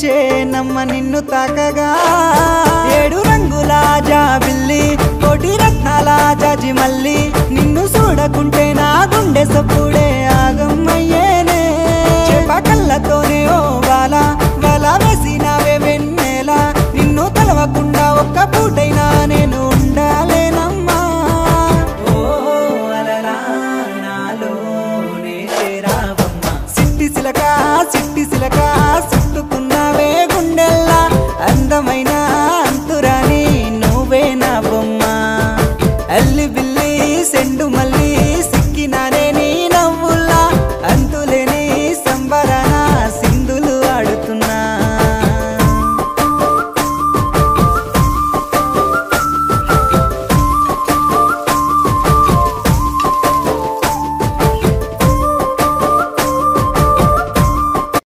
చేనమ్మ నిన్ను తాకగా ఏడు రంగుల జాబిల్లి కోటి రత్నాల జాజి మల్లి నిన్ను చూడకుంటే నా గుండె సప్పుడే ఆగమ్మయ్యేనే చేప కళ్ళతోనే ఓ వాల వేసినవే వెన్నెల నిన్ను తలవకుండా ఒక్క పూటైనా నేను ఉండాలేనమ్మా ఓ అలలా నాలోనే చేరావమ్మ సిట్టి సిలక